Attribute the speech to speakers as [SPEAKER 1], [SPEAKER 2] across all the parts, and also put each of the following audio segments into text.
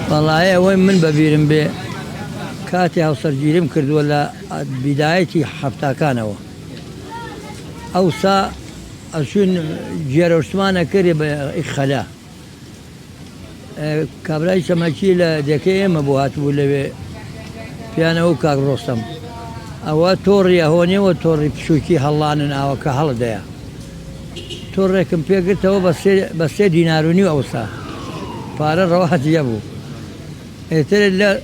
[SPEAKER 1] والله وين من ببيرم بي كاتي أو سرجيرم كرد ولا بدايتي حفتا كانوا أو سا أشون جيروشمانا كري بإخلا كابراي سماكيلا دكيه مبوهات ولا بيانا وكاك رستم أو توري هوني وتوري بشوكي هلان أو كهل ديا توري كم بيجت هو بس ديناروني أوسا فار روات يبو ترى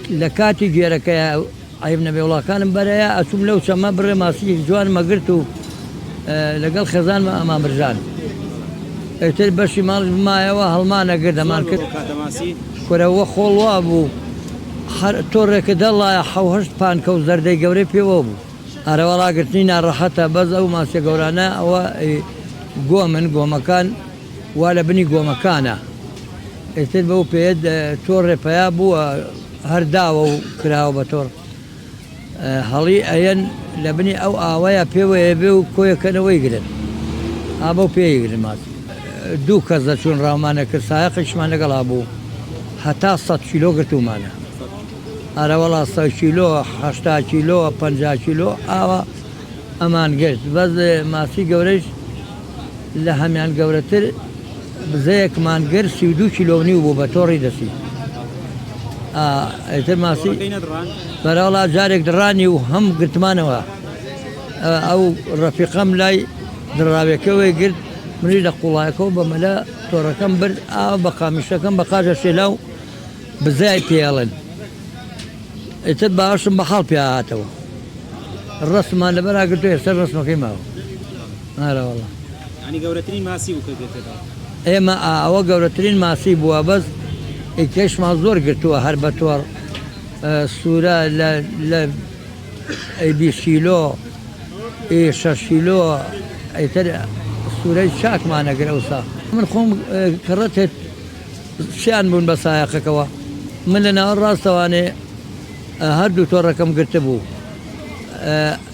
[SPEAKER 1] لكاتي جيرك يا عيب نبي الله كان بريا أسوم لو سما بر ما سي جوان ما قرتو لقال خزان ما برجان ترى بس ما يوا هالمانا قرد ما كده كره وخول وابو توري كده الله حوهشت بان كوز دردي جوري بيوابو أنا والله قلتني راحتها بز أو ما سيقولانا أو قومن مكان ولا بني مكانه يتبعوا بيد تور بيابو هرداو كراو بتور هلي أين لبني أو آويا بيو بيو كوي كانوا يقدر أبو بيقدر ماس دو كذا شون رامانا كسائق إيش ما نقول أبو حتى 100 كيلو قرتو مانا أنا والله 100 كيلو 80 كيلو 50 كيلو أو أمان قرت بس ماسي قوريش لهم يعني قورتر بزيك مان قر 32 كيلو نيو بطوري دسي ايتر ماسي برا والله جارك دراني وهم قلت مانوا او رفيقم لاي درابيكوي قلت مريد قولايكو بملا توركم بر بقى مشكم بقى شيلاو بزاي بيالن ايتر باشم بحال بياتو الرسم انا برا قلت له سر رسمه كيما هذا والله
[SPEAKER 2] يعني قورتين ماسي وكذا
[SPEAKER 1] اما او قورتين ماسي بوا بس ايش ما زور قلتوها هربتور سورة لا اي بيشيلو اي شاشيلو اي ترى سورة شاك ما نقرا وصا من خوم كرتت شان من بسايق كوا من لنا الراس ثواني هردو توركم قرتبو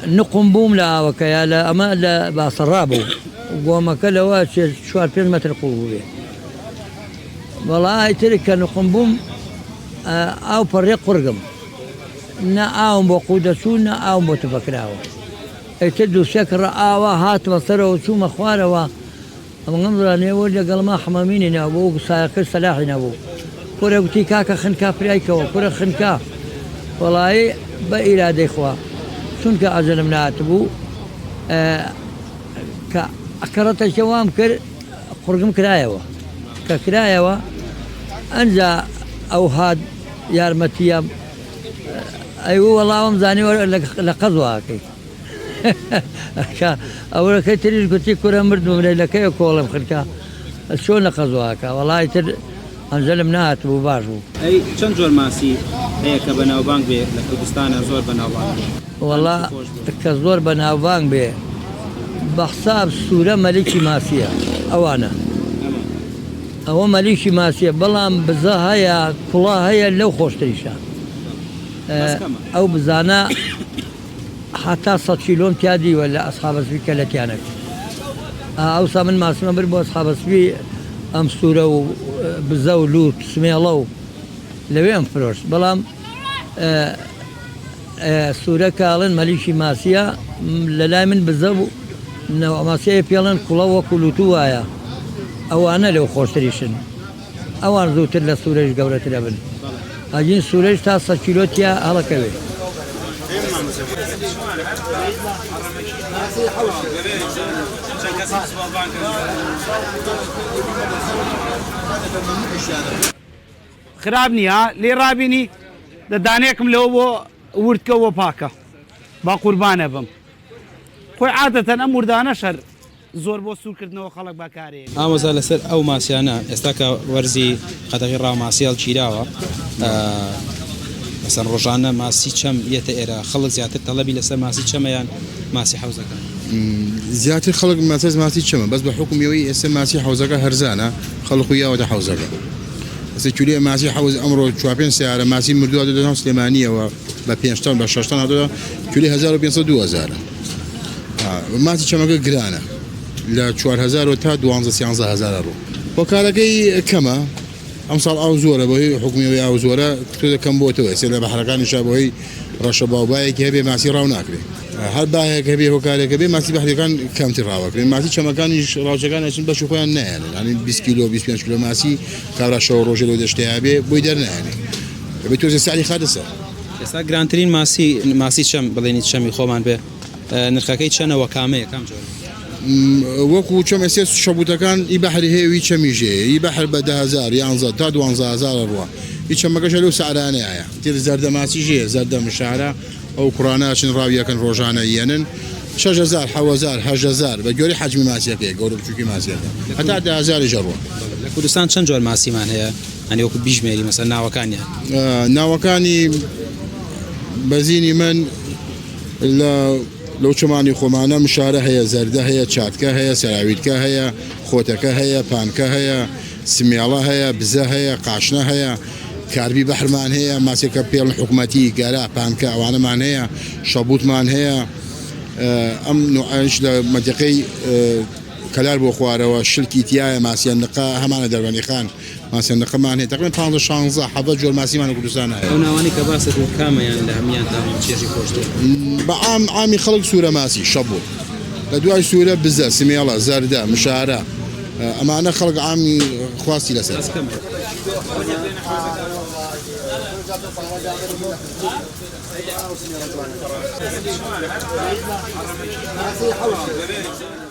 [SPEAKER 1] نقم بوم لا وكيالا اما لا باصرابو وما كلا واش شو 2000 متر قلوبي والله تلك نقم بوم او فريق قرقم نا او بقودسونا او متفكراو تدو سكر او هات وصروا شو مخواره و منظر اني وجه قال ما حمامين ابو سايق سلاح ابو كورتي كاكا خنكا فريكا وكره خنكا والله بإلى ديخوا شنك أجل من أتبو كأكرت الشوام كر قرقم كرايوا ككرايوا أنجا أو هاد يارمتيا أيوة والله مزاني لقزوا كي أولا كي تريد كتي كرة مرد من لك يقول خلكا شو لقزوا كا والله تر أنزل من أتبو بارو
[SPEAKER 2] أي كم جور ماسي هي كبناو بانك لكردستان زور بناو بانك
[SPEAKER 1] والله كزور بناو بانك بحساب سورة ملكي ماسية أوانا أو ملكي ماسية بلام بزا هيا كلها هيا لو خوش تريشا أو بزانا حتى 100 كيلو تيادي ولا أصحاب السبي كالتيانك أو سامن ماسمة بربو أصحاب السبي أم سورة بزا ولوت سمي الله لوين فروش بلام سورة كالن ملكي ماسية للا من بزا نو ماسية بيالن كلا وكلوتو آيا أو أنا لو خوش تريشن أو أنا زوتر لسورة جورة الأبن أجين سورة تا 100 كيلو تيا هلا كوي
[SPEAKER 3] خرابني ها لي رابيني دانيكم لو ورتكو باكا با قربان بم خوي عادة أمور دانا شر زور بو سور كردنەوە خەڵک باکارێ
[SPEAKER 2] ئامۆزا لەسەر ئەو ماسیانە ئێستاکە وەرزی قەدەغی ڕاو ماسیال چیراوە مەسەن ڕۆژانە ماسی چەم یەتە ئێرە خەڵک زیاتر تەڵەبی لەسەر ماسی چەمەیان ماسی حەوزەکە
[SPEAKER 4] زیاتر خەڵک ماسی چەمە بەس بە حکومیەوەی ئێستا ماسی حەوزەکە هەرزانە خەڵک و یاوەتە حەوزەکە بس كلية ماسي حوز أمره شوابين سعر ماسي مردو هذا ده سليمانية و ببينشتان بشاشتان هذا كلية 1500 2000 ماسي كم أقول جرانا لا 4000 وتا 12 رو وكالكي كما أمصال أوزورة بهي حكومية ويا أوزورة كتودا كم بوتوه سيلا بحركان شابهي رشبا وباي كهبي ماسي راوناكري هل باهي كهبي وكالة كهبي ماسي بحري كان كم تراوكري ماسي كم كان راوجا كان عشان بشوفه نهال يعني 20 كيلو 25 كيلو ماسي كابرا شو روجلو دشتيابي بيدرنا يعني بتوزع سعري خالصة
[SPEAKER 2] ئێستا گرانترین ماسی چەم بڵێنیت چەمی خۆمان بێ نرخەکەی چەنە وەکامەیە کام جۆر
[SPEAKER 4] وەکو چەم ئێستا شەبوتەکان ئی بەحری هەیەوی چەمیژێ ئی بەحر بە 10,000 11 تا 12,000 ڕوە هیچ چەمەکەش لەو سعرانەیە تێر زەردە ماسی ژێ زەردە مشارە ئەو کوڕانەچن ڕاویەکەن ڕۆژانە یەنن 6,000 7,000 8,000 بە گوێری حەجمی ماسیەکەی گەورە بچووکی ماسیەکە هەتا 10,000 ژەڕوە
[SPEAKER 2] لە کوردستان چەند جۆر ماسیمان هەیە ئەنی وەکو بیژمێری مەسەن ناوەکانیان
[SPEAKER 4] ناوەکانی بەزینی من لەو چمانی خۆمانە مشارە هەیە زەردە هەیە چاتکە هەیە سەراویلکە هەیە خۆتەکە هەیە پانکە هەیە سمێڵە هەیە بزە هەیە قاشنە هەیە کاربی بەحرمان هەیە ماسێکە پێڵ حکوومەتی گەرا پانکە ئەوانەمان هەیە شەبوتمان هەیە ئەم نوعش لە مەدەقەی کەلار بۆ خوارەوە شلکی تایە ماسیێنقا هەمانە دەربەنی خان ماسیێنقەمان هەیە تقریبا 15 16 17 جۆر ماسیمان لە کوردستان هەیە
[SPEAKER 2] ئەو ناوانی کە باسە کامەیان لە هەمیان تا چێژی خۆشتر
[SPEAKER 4] بە عامی خەڵک سوورە ماسی شەبوو لە دوای سوورە بزە سمێڵە زەردە مشارە ئەمانە خەڵک عامی خواستی لەسەر
[SPEAKER 5] Gracias.